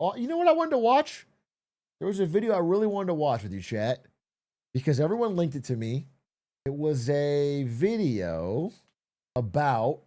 Oh, you know what I wanted to watch? There was a video I really wanted to watch with you, chat, because everyone linked it to me. It was a video about,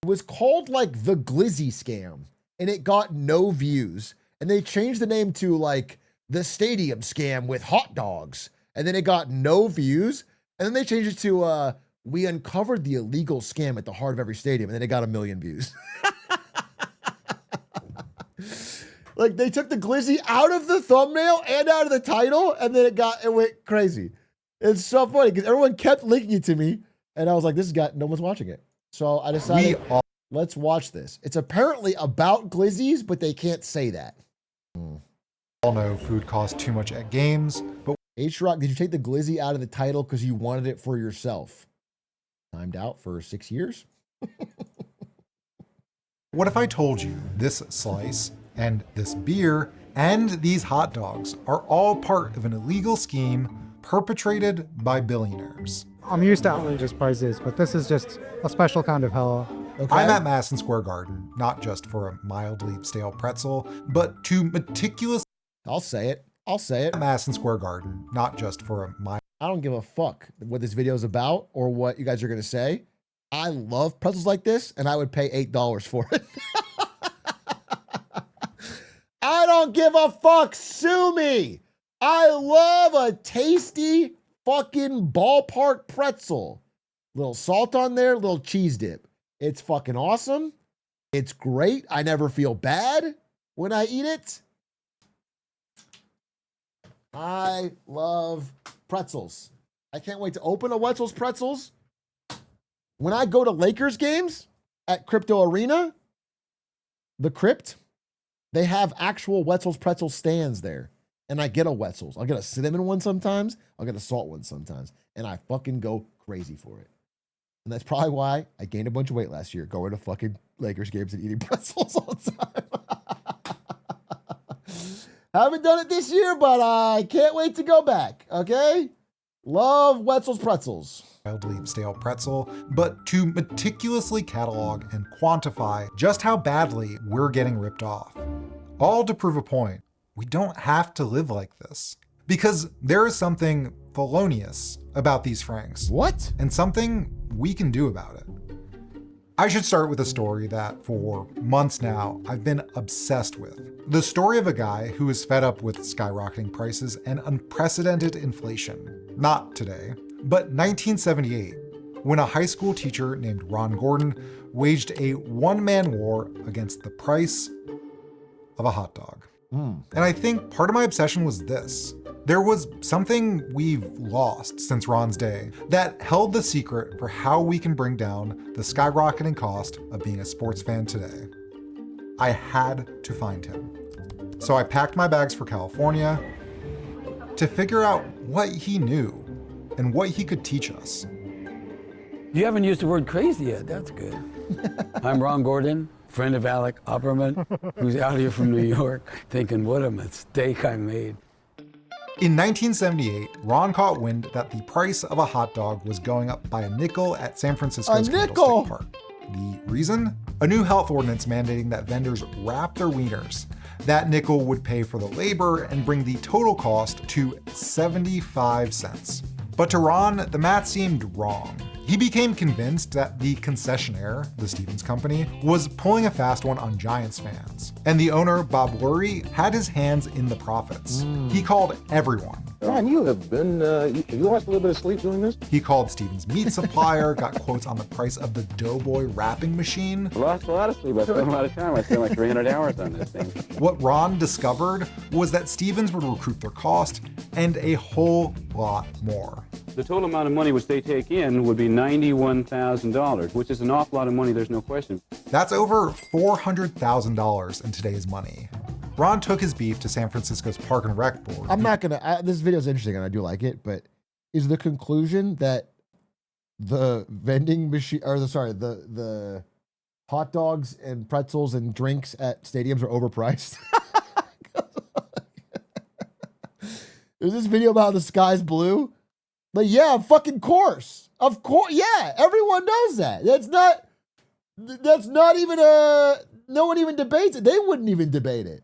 it was called like the GLIZZY scam, and it got no views. And they changed the name to like the stadium scam with hot dogs. And then it got no views. And then they changed it to we uncovered the illegal scam at the heart of every stadium. And then it got 1 million views. Like they took the GLIZZY out of the thumbnail and out of the title, and then it went crazy. It's so funny because everyone kept linking it to me, and I was like, no one's watching it. So I decided, let's watch this. It's apparently about GLIZZYs, but they can't say that. All know food costs too much at games, but Atrioc, did you take the GLIZZY out of the title because you wanted it for yourself? Timed out for 6 years? what if I told you this slice and this beer and these hot dogs are all part of an illegal scheme perpetrated by billionaires? I'm used to outrageous prices, but this is just a special kind of hell. Okay. I'm at Madison Square Garden, not just for a mildly stale pretzel, but to meticulous. I'll say it. Madison Square Garden, not just for a mild. I don't give a fuck what this video is about or what you guys are going to say. I love pretzels like this, and I would pay $8 for it. I don't give a fuck. Sue me. I love a tasty fucking ballpark pretzel. Little salt on there, little cheese dip. It's fucking awesome. It's great. I never feel bad when I eat it. I love pretzels. I can't wait to open a Wetzel's Pretzels. When I go to Lakers games at Crypto Arena, the Crypt, they have actual Wetzel's Pretzel stands there. And I get a Wetzel's. I'll get a cinnamon one sometimes. I'll get a salt one sometimes. And I fucking go crazy for it. And that's probably why I gained a bunch of weight last year, going to fucking Lakers games and eating pretzels all the time. Haven't done it this year, but I can't wait to go back, okay? Love Wetzel's Pretzels. Mildly stale pretzel, but to meticulously catalog and quantify just how badly we're getting ripped off. All to prove a point. We don't have to live like this. Because there is something felonious about these franks. What? And something we can do about it. I should start with a story that for months now I've been obsessed with. The story of a guy who is fed up with skyrocketing prices and unprecedented inflation. Not today, but 1978, when a high school teacher named Ron Gordon waged a one-man war against the price of a hot dog. And I think part of my obsession was this. There was something we've lost since Ron's day that held the secret for how we can bring down the skyrocketing cost of being a sports fan today. I had to find him. So I packed my bags for California to figure out what he knew and what he could teach us. You haven't used the word crazy yet. That's good. I'm Ron Gordon, friend of Alec Opperman, who's out here from New York, thinking, what a mistake I made. In 1978, Ron caught wind that the price of a hot dog was going up by a nickel at San Francisco's nickel? Candlestick Park. The reason? A new health ordinance mandating that vendors wrap their wieners. That nickel would pay for the labor and bring the total cost to 75 cents. But to Ron, the math seemed wrong. He became convinced that the concessionaire, the Stevens Company, was pulling a fast one on Giants fans. And the owner, Bob Lurie, had his hands in the profits. He called everyone. Ron, you have been, have you lost a little bit of sleep doing this? He called Stevens' meat supplier, got quotes on the price of the Doughboy wrapping machine. I lost a lot of sleep. I spent a lot of time. I spent like 300 hours on this thing. What Ron discovered was that Stevens would recoup their cost and a whole lot more. The total amount of money which they take in would be $91,000, which is an awful lot of money, there's no question. That's over $400,000 in today's money. Ron took his beef to San Francisco's Park and Rec Board. I'm not gonna, this video is interesting and I do like it, but is the conclusion that the vending machine, or the hot dogs and pretzels and drinks at stadiums are overpriced? Is this video about the sky's blue? But yeah, fucking course. Of course, yeah, everyone knows that. That's not even no one even debates it. They wouldn't even debate it.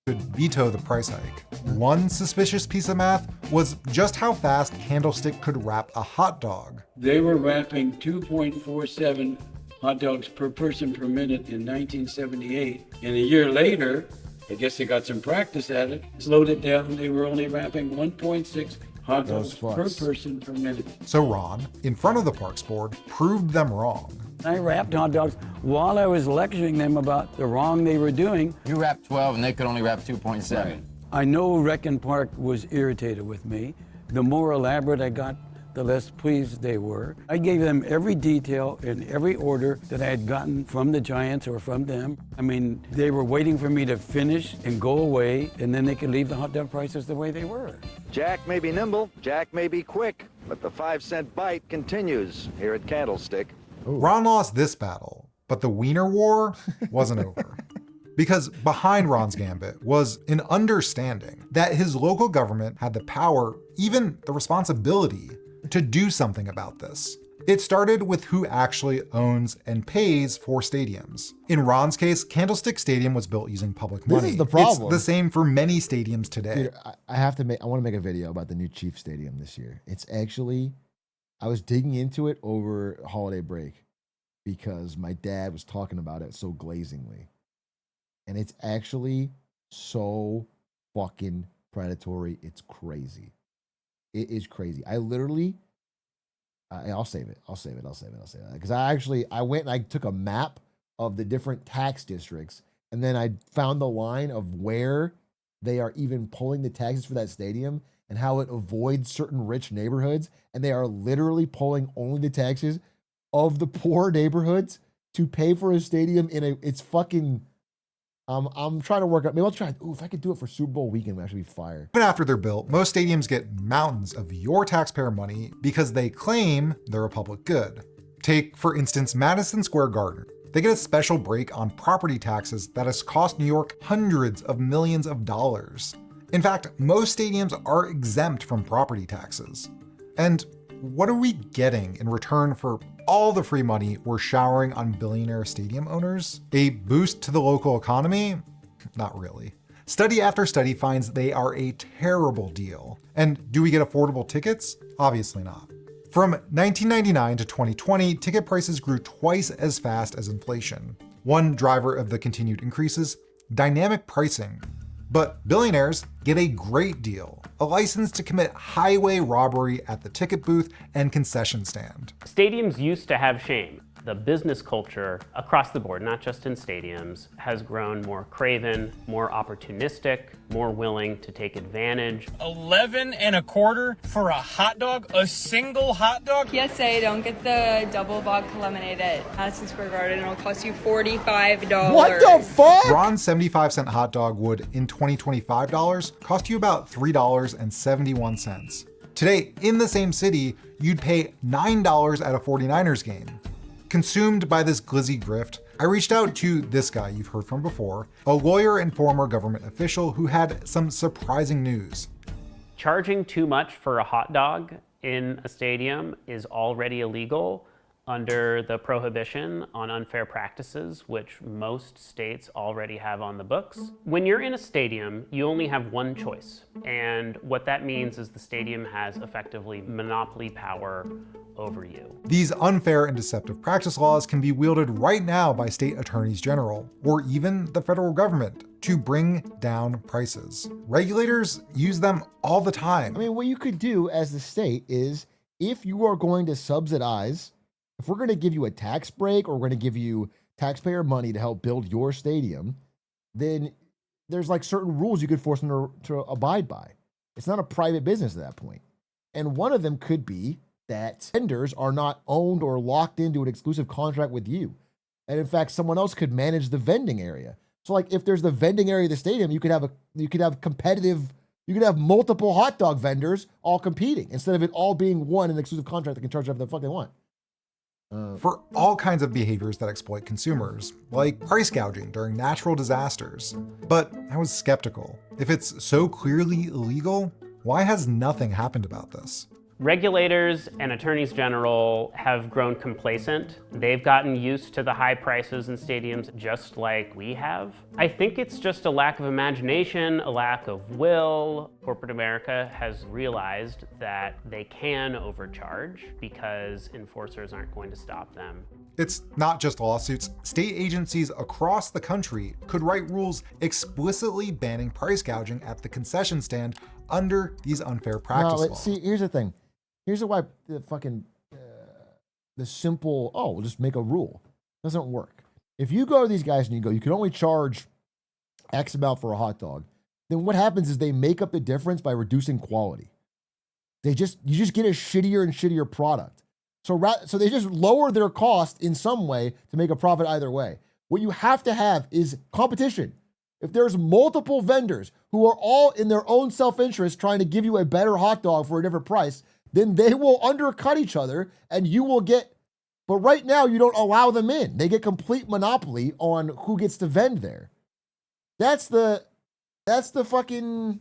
could veto the price hike. One suspicious piece of math was just how fast Candlestick could wrap a hot dog. They were wrapping 2.47 hot dogs per person per minute in 1978. And a year later, I guess they got some practice at it, slowed it down, and they were only wrapping 1.6 hot dogs per person per minute. So Ron, in front of the Parks Board, proved them wrong. I wrapped hot dogs while I was lecturing them about the wrong they were doing. You wrapped 12 and they could only wrap 2.7. Right. I know Reckin Park was irritated with me. The more elaborate I got, the less pleased they were. I gave them every detail in every order that I had gotten from the Giants or from them. I mean, they were waiting for me to finish and go away, and then they could leave the hot dog prices the way they were. Jack may be nimble, Jack may be quick, but the 5-cent bite continues here at Candlestick. Ron lost this battle, but the Wiener War wasn't over. Because behind Ron's gambit was an understanding that his local government had the power, even the responsibility, to do something about this. It started with who actually owns and pays for stadiums. In Ron's case, Candlestick Stadium was built using public money. This is the problem. It's the same for many stadiums today. Dude, I want to make a video about the new Chiefs Stadium this year. It's actually, I was digging into it over holiday break because my dad was talking about it so glazingly. And it's actually so fucking predatory. It's crazy. It is crazy. I literally, I'll save it. Because I went and I took a map of the different tax districts, and then I found the line of where they are even pulling the taxes for that stadium and how it avoids certain rich neighborhoods. And they are literally pulling only the taxes of the poor neighborhoods to pay for a stadium it's fucking, I'm trying to work out, maybe I'll try, if I could do it for Super Bowl weekend, it would actually be fire. Even after they're built, most stadiums get mountains of your taxpayer money because they claim they're a public good. Take, for instance, Madison Square Garden. They get a special break on property taxes that has cost New York hundreds of millions of dollars. In fact, most stadiums are exempt from property taxes. And what are we getting in return for all the free money we're showering on billionaire stadium owners? A boost to the local economy? Not really. Study after study finds they are a terrible deal. And do we get affordable tickets? Obviously not. From 1999 to 2020, ticket prices grew twice as fast as inflation. One driver of the continued increases, dynamic pricing. But billionaires get a great deal, a license to commit highway robbery at the ticket booth and concession stand. Stadiums used to have shame. The business culture across the board, not just in stadiums, has grown more craven, more opportunistic, more willing to take advantage. 11 and a quarter for a hot dog? A single hot dog? PSA, don't get the double vodka lemonade at Madison Square Garden. It'll cost you $45. What the fuck? Ron's 75-cent hot dog would, in 2025 dollars, cost you about $3.71. Today, in the same city, you'd pay $9 at a 49ers game. Consumed by this glizzy grift, I reached out to this guy you've heard from before, a lawyer and former government official who had some surprising news. Charging too much for a hot dog in a stadium is already illegal under the prohibition on unfair practices, which most states already have on the books. When you're in a stadium, you only have one choice. And what that means is the stadium has effectively monopoly power over you. These unfair and deceptive practice laws can be wielded right now by state attorneys general, or even the federal government, to bring down prices. Regulators use them all the time. I mean, what you could do as the state is, if you are going to subsidize, if we're going to give you a tax break or we're going to give you taxpayer money to help build your stadium, then there's like certain rules you could force them to abide by. It's not a private business at that point. And one of them could be that vendors are not owned or locked into an exclusive contract with you. And in fact, someone else could manage the vending area. So like if there's the vending area of the stadium, you could have multiple hot dog vendors all competing instead of it all being one an exclusive contract that can charge whatever the fuck they want. For all kinds of behaviors that exploit consumers, like price gouging during natural disasters. But I was skeptical. If it's so clearly illegal, why has nothing happened about this? Regulators and attorneys general have grown complacent. They've gotten used to the high prices in stadiums just like we have. I think it's just a lack of imagination, a lack of will. Corporate America has realized that they can overcharge because enforcers aren't going to stop them. It's not just lawsuits. State agencies across the country could write rules explicitly banning price gouging at the concession stand under these unfair practice laws. See, here's the thing. Here's why the fucking the simple, we'll just make a rule, doesn't work. If you go to these guys and you go, you can only charge X amount for a hot dog, then what happens is they make up the difference by reducing quality. You just get a shittier and shittier product. So they just lower their cost in some way to make a profit either way. What you have to have is competition. If there's multiple vendors who are all in their own self-interest trying to give you a better hot dog for a different price, then they will undercut each other and you will get, but right now you don't allow them in. They get complete monopoly on who gets to vend there. That's the fucking...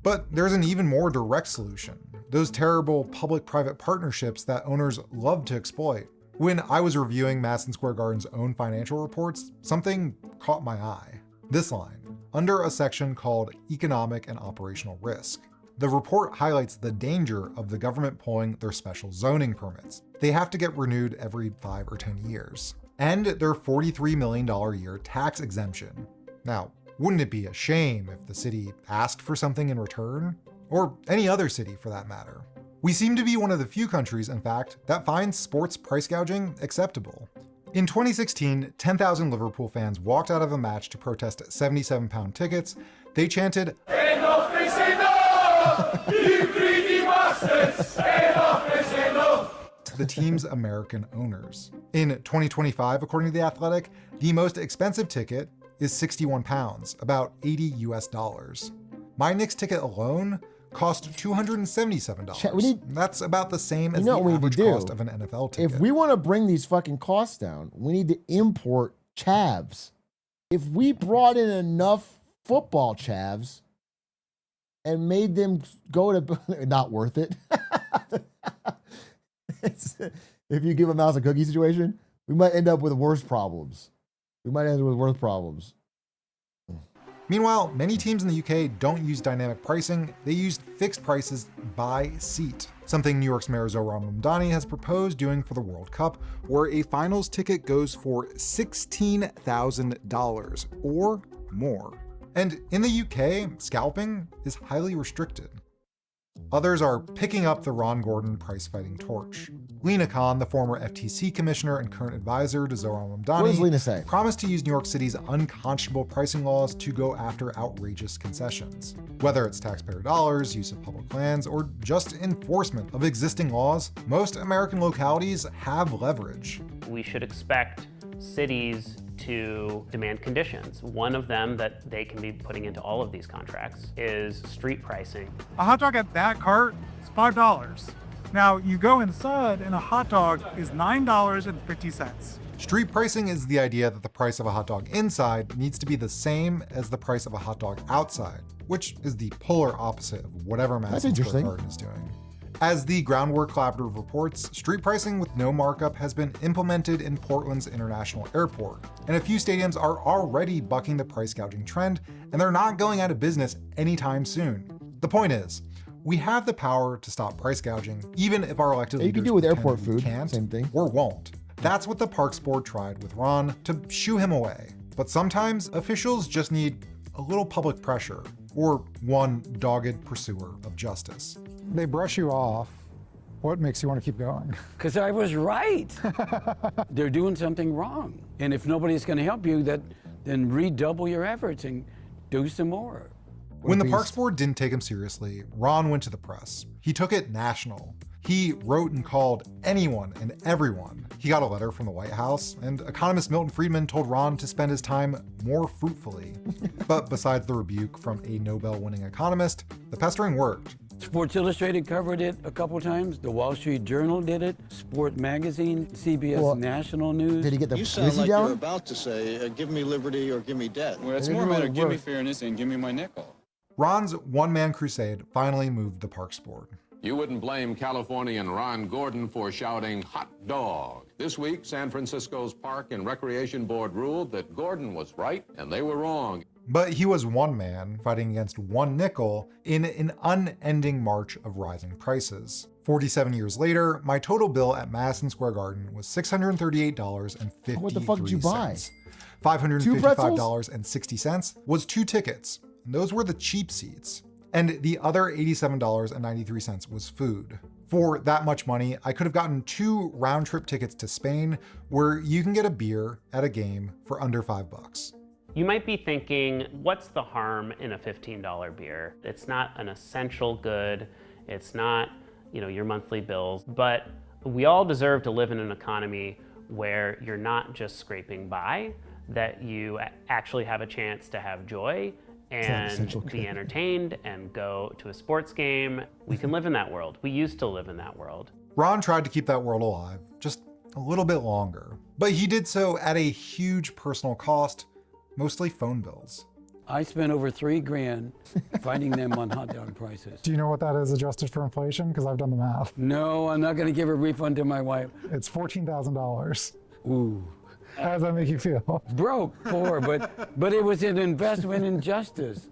But there's an even more direct solution. Those terrible public-private partnerships that owners love to exploit. When I was reviewing Madison Square Garden's own financial reports, something caught my eye. This line, under a section called Economic and Operational Risk. The report highlights the danger of the government pulling their special zoning permits. They have to get renewed every 5 or 10 years. And their $43 million a year tax exemption. Now, wouldn't it be a shame if the city asked for something in return? Or any other city for that matter. We seem to be one of the few countries, in fact, that finds sports price gouging acceptable. In 2016, 10,000 Liverpool fans walked out of a match to protest 77-pound tickets. They chanted, "Enough is enough! You greedy bastards! Enough is enough!" to the team's American owners. In 2025, according to The Athletic, the most expensive ticket is 61 pounds, about $80 US. My Knicks ticket alone cost $277. That's about the same as the average cost of an NFL ticket. If we want to bring these fucking costs down, we need to import chavs. If we brought in enough football chavs and made them go to, not worth it. If you give a mouse a cookie situation, we might end up with worse problems. Meanwhile, many teams in the UK don't use dynamic pricing, they use fixed prices by seat, something New York's Mayor Zohran Mamdani has proposed doing for the World Cup, where a finals ticket goes for $16,000 or more. And in the UK, scalping is highly restricted. Others are picking up the Ron Gordon price-fighting torch. Lena Khan, the former FTC commissioner and current advisor to Zohran Mamdani, what does Lena say? Promised to use New York City's unconscionable pricing laws to go after outrageous concessions. Whether it's taxpayer dollars, use of public lands, or just enforcement of existing laws, most American localities have leverage. We should expect cities to demand conditions. One of them that they can be putting into all of these contracts is street pricing. A hot dog at that cart is $5. Now you go inside and a hot dog is $9.50. Street pricing is the idea that the price of a hot dog inside needs to be the same as the price of a hot dog outside, which is the polar opposite of whatever Madison Square Garden is doing. As the Groundwork Collaborative reports, street pricing with no markup has been implemented in Portland's International Airport, and a few stadiums are already bucking the price gouging trend, and they're not going out of business anytime soon. The point is, we have the power to stop price gouging, even if our elected leaders you can do with airport food, can't same thing, or won't. That's what the Parks Board tried with Ron to shoo him away. But sometimes officials just need a little public pressure, or one dogged pursuer of justice. They brush you off. What makes you want to keep going? Because I was right. They're doing something wrong. And if nobody's going to help you, then redouble your efforts and do some more. When the Parks Board didn't take him seriously, Ron went to the press. He took it national. He wrote and called anyone and everyone. He got a letter from the White House, and economist Milton Friedman told Ron to spend his time more fruitfully. But besides the rebuke from a Nobel-winning economist, the pestering worked. Sports Illustrated covered it a couple times. The Wall Street Journal did it. Sport Magazine, CBS National News. Did he get the You sound GLIZZY like down? you're about to say, give me liberty or give me debt. Well, it's more a matter of give me fairness and give me my nickel. Ron's one-man crusade finally moved the parks board. You wouldn't blame Californian Ron Gordon for shouting hot dog. This week, San Francisco's Park and Recreation Board ruled that Gordon was right and they were wrong. But he was one man fighting against one nickel in an unending march of rising prices. 47 years later, my total bill at Madison Square Garden was $638.53. What the fuck did you buy? $555.60 was 2 tickets. And those were the cheap seats. And the other $87.93 was food. For that much money, I could have gotten 2 round-trip tickets to Spain, where you can get a beer at a game for under $5. You might be thinking, what's the harm in a $15 beer? It's not an essential good. It's not, your monthly bills. But we all deserve to live in an economy where you're not just scraping by, that you actually have a chance to have joy and be entertained and go to a sports game. We can live in that world. We used to live in that world. Ron tried to keep that world alive, just a little bit longer. But he did so at a huge personal cost, mostly phone bills. I spent over $3 grand fighting them on hot dog prices. Do you know what that is adjusted for inflation? Because I've done the math. No, I'm not going to give a refund to my wife. It's $14,000. Ooh. How does that make you feel? Broke, poor, but it was an investment in justice.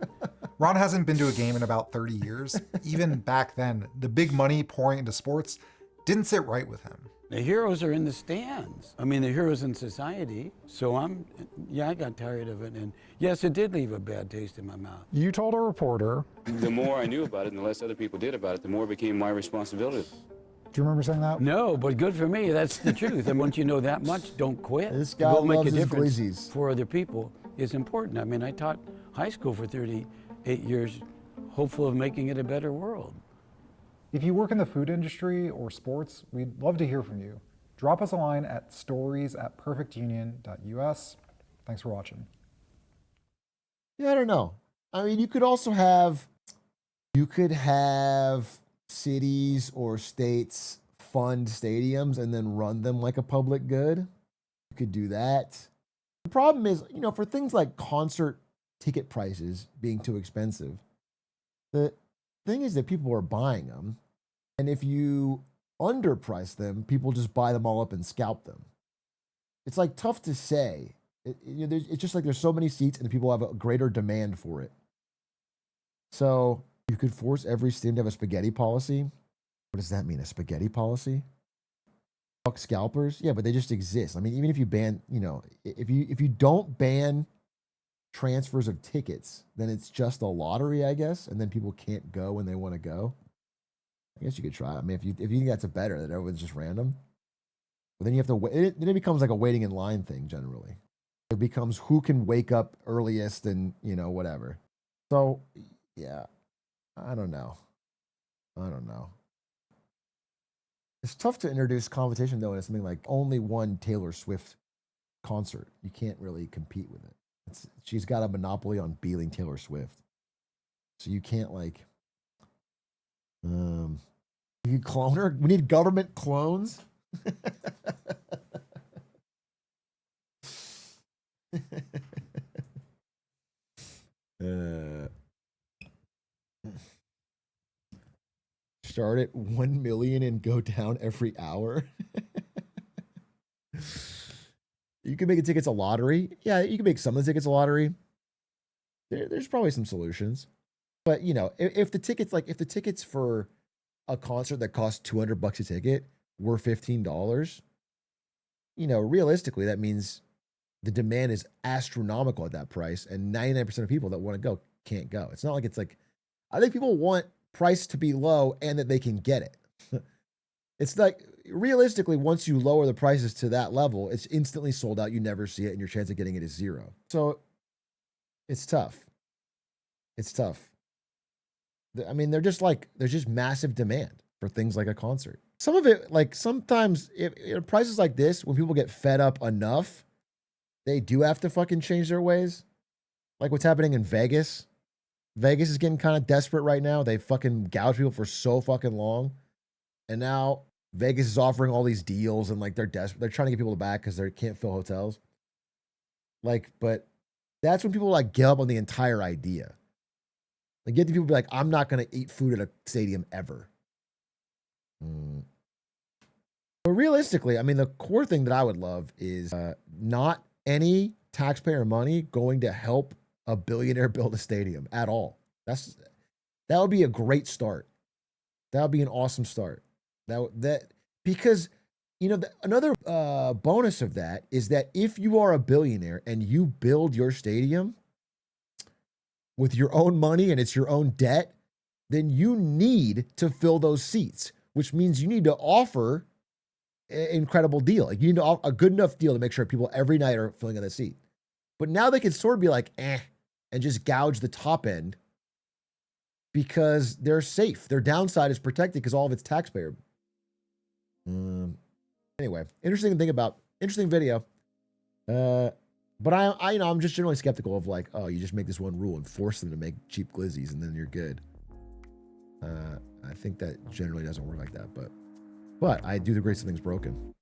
Ron hasn't been to a game in about 30 years. Even back then, the big money pouring into sports didn't sit right with him. The heroes are in the stands. I mean, the heroes in society. So I got tired of it. And yes, it did leave a bad taste in my mouth. You told a reporter. The more I knew about it and the less other people did about it, the more it became my responsibility. Do you remember saying that? No, but good for me. That's the truth. And once you know that much, don't quit. This guy Go make loves a his difference glizzies. for other people is important. I mean, I taught high school for 38 years, hopeful of making it a better world. If you work in the food industry or sports, we'd love to hear from you. Drop us a line at stories@perfectunion.us. Thanks for watching. Yeah, I don't know. I mean, you could have cities or states fund stadiums and then run them like a public good. You could do that. The problem is, for things like concert ticket prices being too expensive, the thing is that people are buying them. And if you underprice them, people just buy them all up and scalp them. It's like tough to say. It's just like there's so many seats and people have a greater demand for it. So you could force every stadium to have a spaghetti policy. What does that mean? A spaghetti policy? Fuck scalpers? Yeah, but they just exist. I mean, even if you ban, if you don't ban transfers of tickets, then it's just a lottery, I guess, and then people can't go when they want to go. I guess you could try. I mean, if you think that's better, that everyone's just random, but then you have to wait. Then it becomes like a waiting in line thing. Generally, it becomes who can wake up earliest and whatever. So yeah, I don't know. It's tough to introduce competition though in something like only one Taylor Swift concert. You can't really compete with it. She's got a monopoly on beating Taylor Swift, so you can't you clone her? We need government clones? Start at 1 million and go down every hour. You can make the tickets a lottery. Yeah, you can make some of the tickets a lottery. There's probably some solutions. But if the tickets for a concert that costs $200 a ticket were $15, realistically that means the demand is astronomical at that price, and 99% of people that want to go can't go. It's not like I think people want price to be low and that they can get it. It's like realistically, once you lower the prices to that level, it's instantly sold out. You never see it, and your chance of getting it is 0. So it's tough. I mean, there's just massive demand for things like a concert. Some of it, sometimes prices like this, when people get fed up enough, they do have to fucking change their ways. Like what's happening in Vegas. Vegas is getting kind of desperate right now. They fucking gouge people for so fucking long. And now Vegas is offering all these deals and they're desperate. They're trying to get people back because they can't fill hotels. But that's when people give up on the entire idea. Like, get the people to be like, I'm not going to eat food at a stadium ever. But realistically, I mean, the core thing that I would love is not any taxpayer money going to help a billionaire build a stadium at all. That would be a great start. That would be an awesome start. Because you know another bonus of that is that if you are a billionaire and you build your stadium with your own money and it's your own debt, then you need to fill those seats, which means you need to offer an incredible deal. Like, you need to offer a good enough deal to make sure people every night are filling in the seat. But now they can sort of be like, and just gouge the top end because they're safe. Their downside is protected because all of it's taxpayer. Anyway, interesting video. But I I'm just generally skeptical of like, oh, you just make this one rule and force them to make cheap glizzies and then you're good. I think that generally doesn't work like that, but I do agree something's broken.